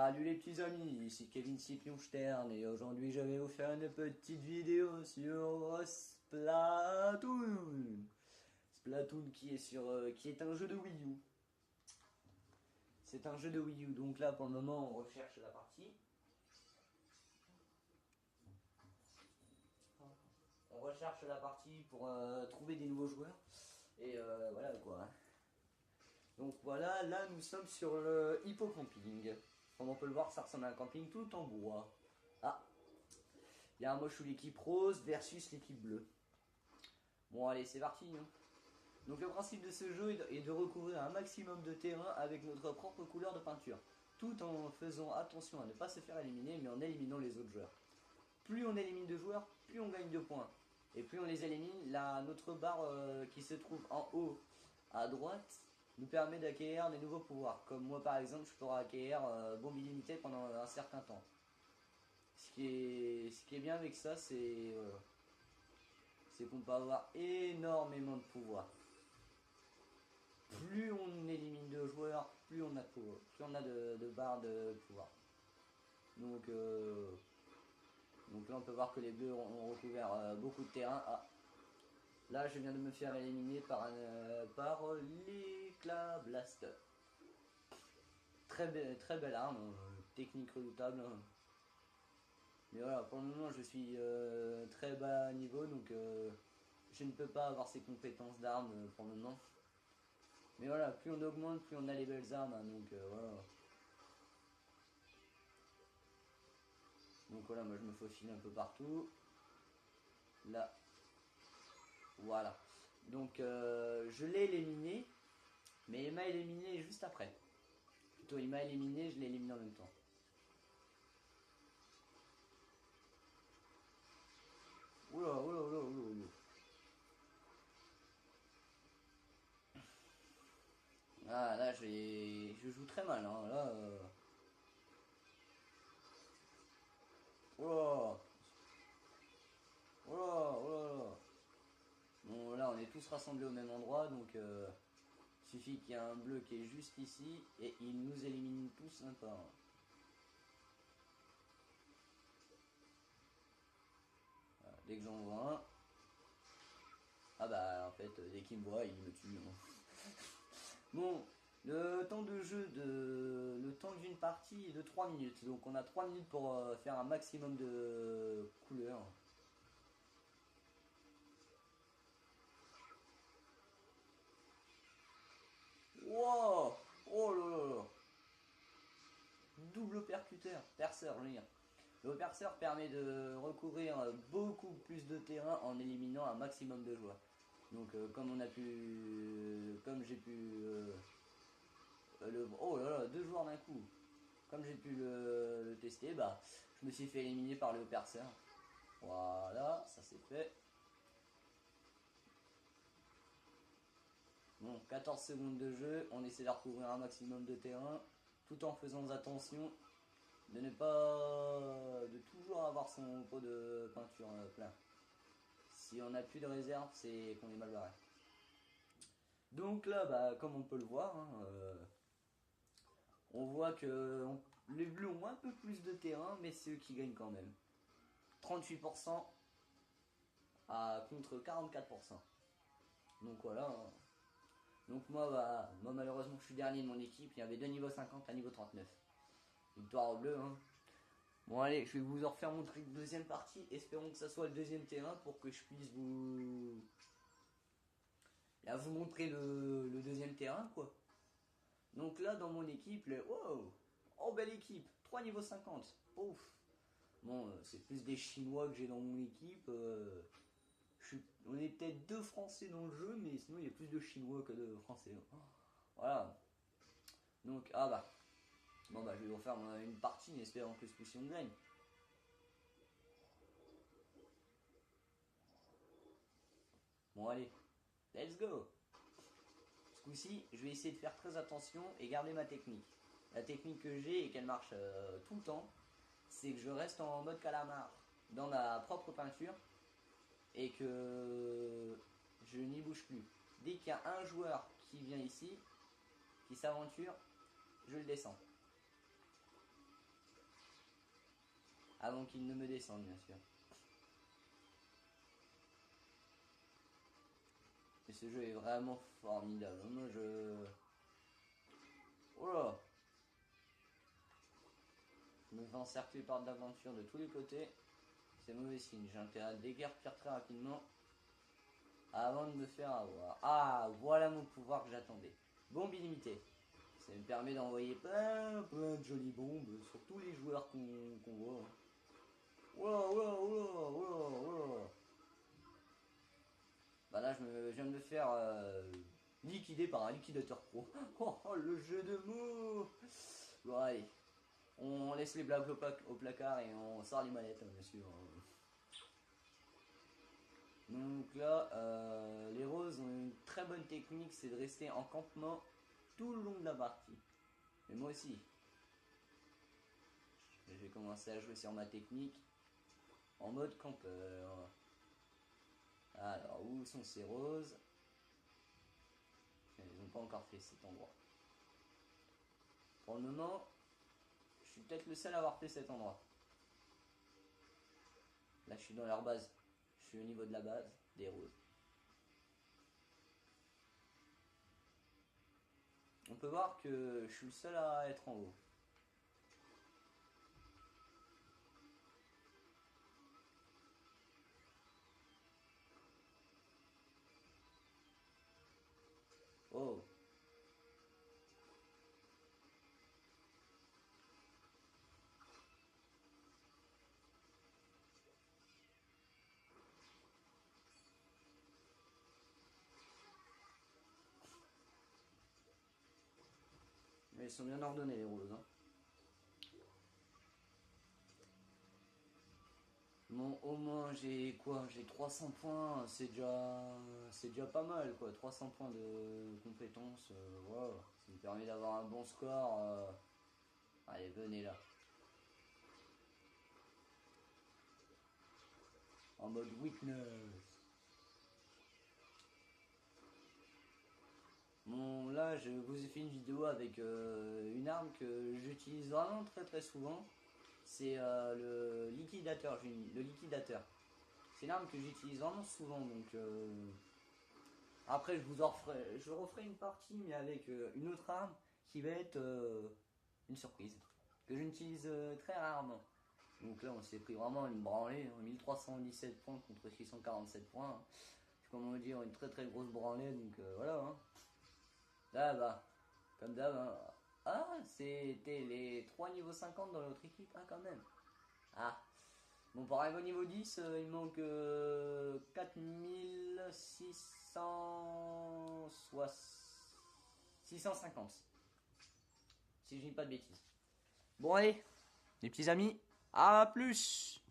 Salut les petits amis, ici Kevin Scipion Stern et aujourd'hui je vais vous faire une petite vidéo sur Splatoon. Splatoon qui est un jeu de Wii U. C'est un jeu de Wii U, donc là pour le moment on recherche la partie. On recherche la partie pour trouver des nouveaux joueurs et voilà quoi. Donc voilà, là nous sommes sur le hippocamping. Comme on peut le voir, ça ressemble à un camping tout en bois. Ah, il y a un moche ou l'équipe rose versus l'équipe bleue. Bon allez, c'est parti. Hein. Donc le principe de ce jeu est de recouvrir un maximum de terrain avec notre propre couleur de peinture. Tout en faisant attention à ne pas se faire éliminer, mais en éliminant les autres joueurs. Plus on élimine de joueurs, plus on gagne de points. Et plus on les élimine, notre barre qui se trouve en haut à droite nous permet d'acquérir des nouveaux pouvoirs. Comme moi par exemple, je pourrais acquérir bombe illimitée pendant un certain temps. Ce qui est bien avec ça, c'est qu'on peut avoir énormément de pouvoirs. Plus on élimine de joueurs, plus on a de pouvoir, plus on a de barres de pouvoir. Donc là on peut voir que les bleus ont recouvert beaucoup de terrain. Ah. Là je viens de me faire éliminer par l'éclat blast. Très belle arme, technique redoutable. Mais voilà, pour le moment je suis très bas niveau, donc je ne peux pas avoir ces compétences d'armes pour le moment. Mais voilà, plus on augmente, plus on a les belles armes, hein, donc voilà. Donc voilà, moi je me faufile un peu partout. Là. Voilà. Donc je l'ai éliminé, mais il m'a éliminé juste après. Plutôt il m'a éliminé, je l'ai éliminé en même temps. Oula, oula, oula, oula, oula. Ah là je joue très mal, hein. Là. Oula. Oula, oula. Bon là on est tous rassemblés au même endroit, donc il suffit qu'il y ait un bleu qui est juste ici et il nous élimine tous un par un. Voilà, dès que j'en vois un. Ah bah en fait dès qu'il me voit il me tue. Hein. Bon, le temps de jeu le temps d'une partie est de 3 minutes. Donc on a 3 minutes pour faire un maximum de couleurs. Wow! Oh là là là! Double percuteur, perceur, je veux dire. Le perceur permet de recouvrir beaucoup plus de terrain en éliminant un maximum de joueurs. Donc comme j'ai pu oh là là, 2 joueurs d'un coup. Comme j'ai pu le tester, bah je me suis fait éliminer par le perceur. Voilà, ça c'est fait. Bon, 14 secondes de jeu, on essaie de recouvrir un maximum de terrain, tout en faisant attention de ne pas de toujours avoir son pot de peinture plein. Si on n'a plus de réserve, c'est qu'on est mal barré. Donc là, bah, comme on peut le voir, hein, on voit que les bleus ont un peu plus de terrain, mais c'est eux qui gagnent quand même. 38% contre 44%. Donc voilà. Hein. Donc moi malheureusement je suis dernier de mon équipe, il y avait 2 niveaux 50, un niveau 39. Victoire au bleu. Hein. Bon allez, je vais vous en refaire montrer une deuxième partie, espérons que ça soit le deuxième terrain pour que je puisse vous montrer le deuxième terrain quoi. Donc là dans mon équipe, wow, oh belle équipe, 3 niveaux 50, ouf. Bon c'est plus des Chinois que j'ai dans mon équipe, on est peut-être 2 Français dans le jeu, mais sinon il y a plus de Chinois que de Français. Voilà. Donc, ah bah. Bon bah je vais vous faire une partie en espérant que ce coup-ci on gagne. Bon allez, let's go. Ce coup-ci, je vais essayer de faire très attention et garder ma technique. La technique que j'ai et qu'elle marche tout le temps, c'est que je reste en mode calamar dans ma propre peinture et que je n'y bouge plus. Dès qu'il y a un joueur qui vient ici, qui s'aventure, je le descends. Avant qu'il ne me descende, bien sûr. Et ce jeu est vraiment formidable. Moi, oh là! Je me fais encercler par de l'aventure de tous les côtés. C'est mauvais signe. J'ai intérêt à déguerpir très rapidement. Avant de me faire avoir. Ah, voilà mon pouvoir que j'attendais. Bombe illimitée. Ça me permet d'envoyer plein de jolies bombes sur tous les joueurs qu'on voit. Oula, oula, oula, oula, oula. Bah là, je viens de me faire liquider par un liquidateur pro. Oh, le jeu de mots. Bon, allez. On laisse les blagues au placard et on sort les manettes, bien sûr. Donc là, les roses ont une très bonne technique, c'est de rester en campement tout le long de la partie. Mais moi aussi. Je vais commencer à jouer sur ma technique en mode campeur. Alors, où sont ces roses? Ils n'ont pas encore fait cet endroit. Pour le moment, je suis peut-être le seul à avoir fait cet endroit. Là, je suis dans leur base. Je suis au niveau de la base des roses. On peut voir que je suis le seul à être en haut. Oh. Mais ils sont bien ordonnés les roses. Hein. Bon, au moins j'ai quoi? J'ai 300 points, c'est déjà pas mal quoi. 300 points de compétences, wow. Ça me permet d'avoir un bon score. Allez, venez là. En mode weakness. Bon, là, je vous ai fait une vidéo avec une arme que j'utilise vraiment très souvent. C'est le liquidateur. Le liquidateur. C'est une arme que j'utilise vraiment souvent. Donc, après, je referai une partie, mais avec une autre arme qui va être une surprise. Que j'utilise très rarement. Donc là, on s'est pris vraiment une branlée. 1317 points contre 647 points. C'est comment dire, une très grosse branlée. Donc voilà. Hein. Là, bah, comme d'hab. Hein. Ah, c'était les 3 niveaux 50 dans l'autre équipe. Ah, quand même. Ah. Bon, pour arriver au niveau 10, il manque 650. Si je dis pas de bêtises. Bon, allez, les petits amis, à plus!